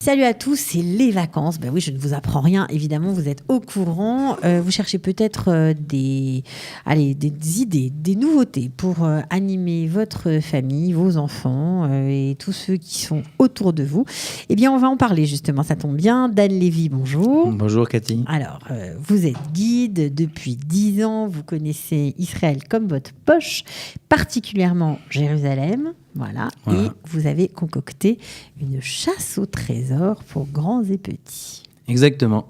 Salut à tous, c'est les vacances. Ben oui, je ne vous apprends rien, évidemment, vous êtes au courant. Vous cherchez peut-être des idées, des nouveautés pour animer votre famille, vos enfants et tous ceux qui sont autour de vous. Eh bien, on va en parler justement, ça tombe bien. Dan Lévy, bonjour. Bonjour Cathy. Alors, vous êtes guide depuis 10 ans, vous connaissez Israël comme votre poche, particulièrement Jérusalem. Voilà. Et vous avez concocté une chasse au trésor pour grands et petits. Exactement.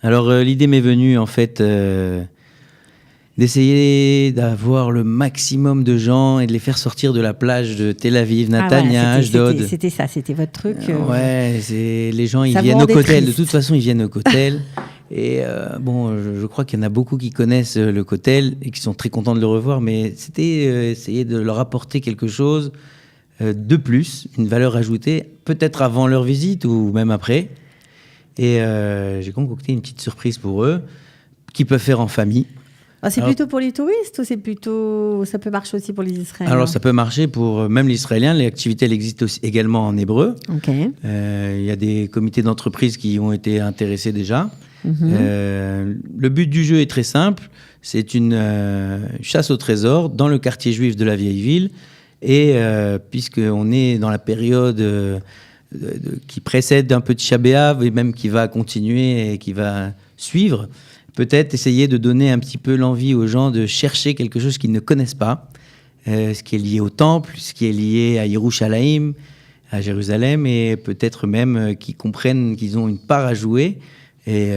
Alors l'idée m'est venue en fait d'essayer d'avoir le maximum de gens et de les faire sortir de la plage de Tel Aviv, Natania, Ashdod. C'était ça, c'était votre truc. Ouais, les gens ils viennent au Kotel. De toute façon, ils viennent au Kotel. Et je crois qu'il y en a beaucoup qui connaissent le Kotel et qui sont très contents de le revoir, mais c'était essayer de leur apporter quelque chose de plus, une valeur ajoutée, peut-être avant leur visite ou même après. Et j'ai concocté une petite surprise pour eux, qu'ils peuvent faire en famille. C'est plutôt pour les touristes ou ça peut marcher aussi pour les Israéliens? Alors ça peut marcher pour même les Israéliens. Les activités elles existent aussi, également en hébreu. Okay. Y a des comités d'entreprise qui ont été intéressés déjà. Le but du jeu est très simple. C'est une chasse au trésor dans le quartier juif de la vieille ville. Et puisqu'on est dans la période qui précède un peu Tisha B'Av et même qui va continuer et qui va suivre, peut-être essayer de donner un petit peu l'envie aux gens de chercher quelque chose qu'ils ne connaissent pas, ce qui est lié au temple, ce qui est lié à Yerushalayim, à Jérusalem, et peut-être même qu'ils comprennent qu'ils ont une part à jouer et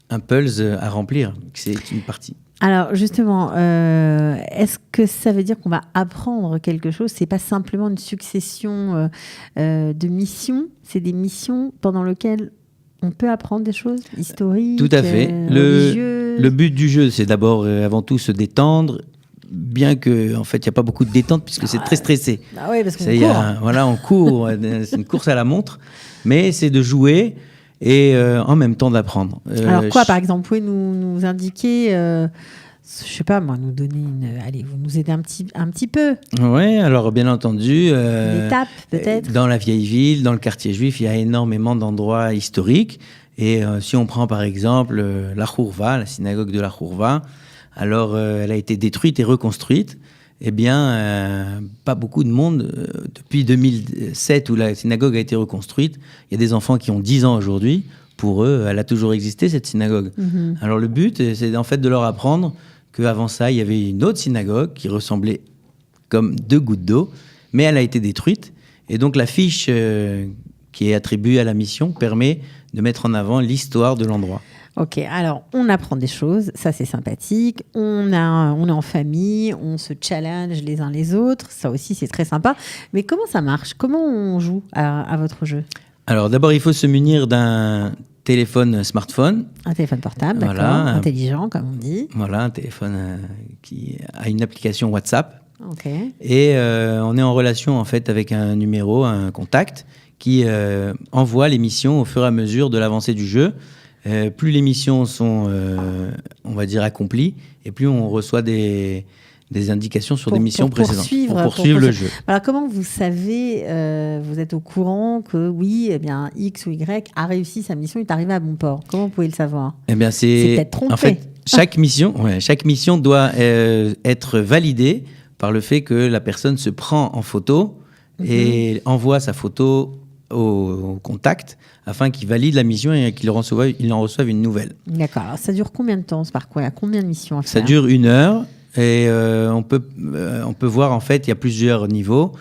un pulse à remplir, que c'est une partie. Alors justement, est-ce que ça veut dire qu'on va apprendre quelque chose? C'est pas simplement une succession de missions, c'est des missions pendant lesquelles on peut apprendre des choses historiques, tout à fait. Le but du jeu, c'est d'abord avant tout se détendre, bien que en fait il n'y a pas beaucoup de détente puisque c'est très stressé. Ah oui, parce qu'on court. On court, c'est une course à la montre, mais c'est de jouer et en même temps d'apprendre. Alors quoi, par exemple, vous pouvez nous indiquer, je sais pas moi, nous donner vous nous aidez un petit peu. Oui, alors bien entendu. L'étape peut-être. Dans la vieille ville, dans le quartier juif, il y a énormément d'endroits historiques. Et si on prend par exemple la Khourva, la synagogue de la Khourva, alors elle a été détruite et reconstruite. Eh bien, pas beaucoup de monde. Depuis 2007, où la synagogue a été reconstruite, il y a des enfants qui ont 10 ans aujourd'hui. Pour eux, elle a toujours existé, cette synagogue. Alors le but, c'est en fait de leur apprendre qu'avant ça, il y avait une autre synagogue qui ressemblait comme 2 gouttes d'eau, mais elle a été détruite. Et donc la fiche qui est attribuée à la mission permet de mettre en avant l'histoire de l'endroit. Ok, alors on apprend des choses, ça c'est sympathique, on est en famille, on se challenge les uns les autres, ça aussi c'est très sympa. Mais comment ça marche? Comment on joue à votre jeu? Alors d'abord, il faut se munir d'un smartphone. Un téléphone portable, d'accord, intelligent comme on dit. Voilà, un téléphone qui a une application WhatsApp. Okay. Et on est en relation en fait avec un numéro, un contact, qui envoie les missions au fur et à mesure de l'avancée du jeu. Plus les missions sont, on va dire, accomplies, et plus on reçoit des indications sur des missions précédentes. Pour poursuivre le jeu. Alors, comment vous savez, vous êtes au courant que oui, eh bien, X ou Y a réussi sa mission, il est arrivé à bon port? Comment vous pouvez le savoir? Eh bien, c'est peut-être trompé. En fait, chaque mission doit être validée par le fait que la personne se prend en photo et envoie sa photo au contact afin qu'il valide la mission et qu'il en reçoive une nouvelle. D'accord. Alors, ça dure combien de temps ce parcours? Il y a combien de missions à faire? Ça dure 1 heure et on peut voir, en fait, il y a plusieurs niveaux.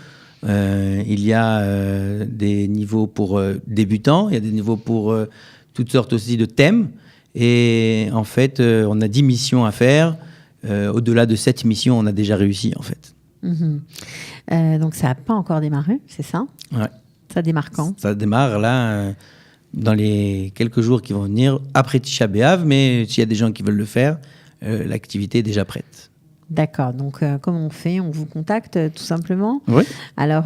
Il y a des niveaux pour débutants, il y a des niveaux pour toutes sortes aussi de thèmes. Et en fait, on a 10 missions à faire. Au-delà de 7 missions, on a déjà réussi, en fait. Donc, ça n'a pas encore démarré, c'est ça? Ouais. Ça démarre quand? Ça démarre là, dans les quelques jours qui vont venir, après Tisha B'Av, mais s'il y a des gens qui veulent le faire, l'activité est déjà prête. D'accord, donc comment on fait? On vous contacte tout simplement? Oui. Alors,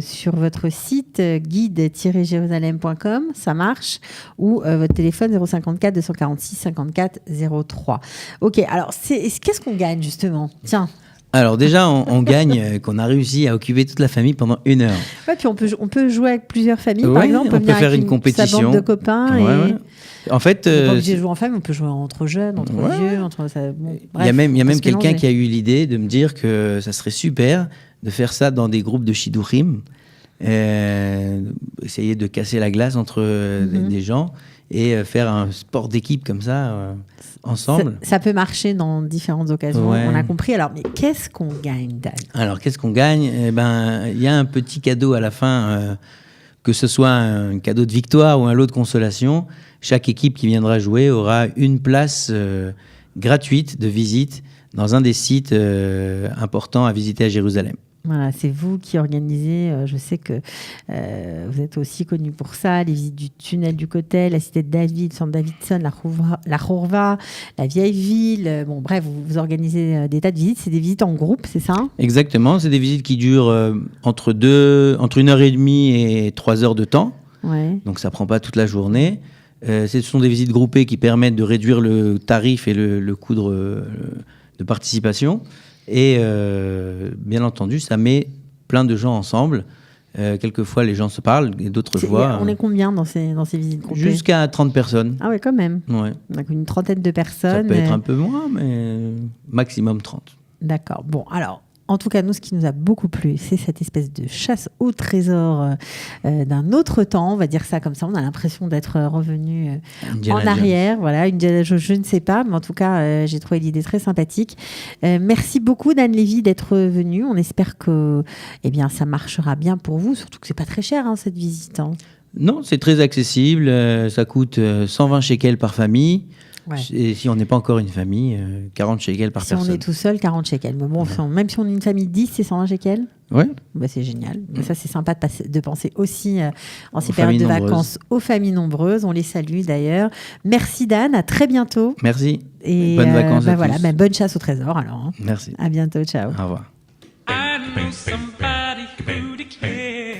sur votre site, guide-jérusalem.com, ça marche, ou votre téléphone 054 246 54 03. Ok, alors qu'est-ce qu'on gagne justement? Tiens. Alors déjà, on gagne qu'on a réussi à occuper toute la famille pendant 1 heure. Ouais, puis on peut jouer avec plusieurs familles, par Ouais, exemple. on peut venir faire avec une compétition. Sa bande de copains. Ouais. En fait, on n'est pas obligé de jouer en famille, on peut jouer entre jeunes, entre vieux. Il y a même quelqu'un qui a eu l'idée de me dire que ça serait super de faire ça dans des groupes de shidurim, essayer de casser la glace entre des gens et faire un sport d'équipe comme ça ensemble. Ça peut marcher dans différentes occasions, on a compris. Alors, mais qu'est-ce qu'on gagne, Dan ? Alors, qu'est-ce qu'on gagne ? Il y a un petit cadeau à la fin, que ce soit un cadeau de victoire ou un lot de consolation. Chaque équipe qui viendra jouer aura une place gratuite de visite dans un des sites importants à visiter à Jérusalem. Voilà, c'est vous qui organisez, je sais que vous êtes aussi connu pour ça, les visites du tunnel du Kotel, la cité de David, Centre Davidson, la Chourva, la vieille ville. Bon, bref, vous organisez des tas de visites. C'est des visites en groupe, c'est ça ? Exactement, c'est des visites qui durent entre 1h30 et 3 heures de temps. Ouais. Donc ça ne prend pas toute la journée. Ce sont des visites groupées qui permettent de réduire le tarif et le coût de participation. Et bien entendu, ça met plein de gens ensemble. Quelquefois, les gens se parlent et d'autres fois... On est combien dans ces visites groupées ? Jusqu'à 30 personnes. Ah ouais, quand même. Ouais. Donc une trentaine de personnes. Ça peut être un peu moins, mais maximum 30. D'accord. Bon, alors... En tout cas, nous, ce qui nous a beaucoup plu, c'est cette espèce de chasse au trésor d'un autre temps, on va dire ça comme ça. On a l'impression d'être revenu en arrière. Voilà, je ne sais pas, mais en tout cas, j'ai trouvé l'idée très sympathique. Merci beaucoup, Dan Lévy, d'être venu. On espère que ça marchera bien pour vous, surtout que ce n'est pas très cher, cette visite. Non, c'est très accessible. Ça coûte 120 shekels par famille. Ouais. Et si on n'est pas encore une famille, 40 shekels par personne. Si on est tout seul, 40 shekels. Mais bon, même si on est une famille de 10, c'est 120 shekels. Ouais. C'est génial. Mais ça, c'est sympa de penser aussi en ces périodes de vacances aux familles nombreuses. On les salue d'ailleurs. Merci Dan, à très bientôt. Merci. Et bonnes vacances à tous. Bonne chasse au trésor alors. Merci. À bientôt, ciao. Au revoir.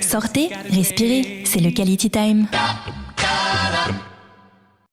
Sortez, respirez, c'est le Quality Time.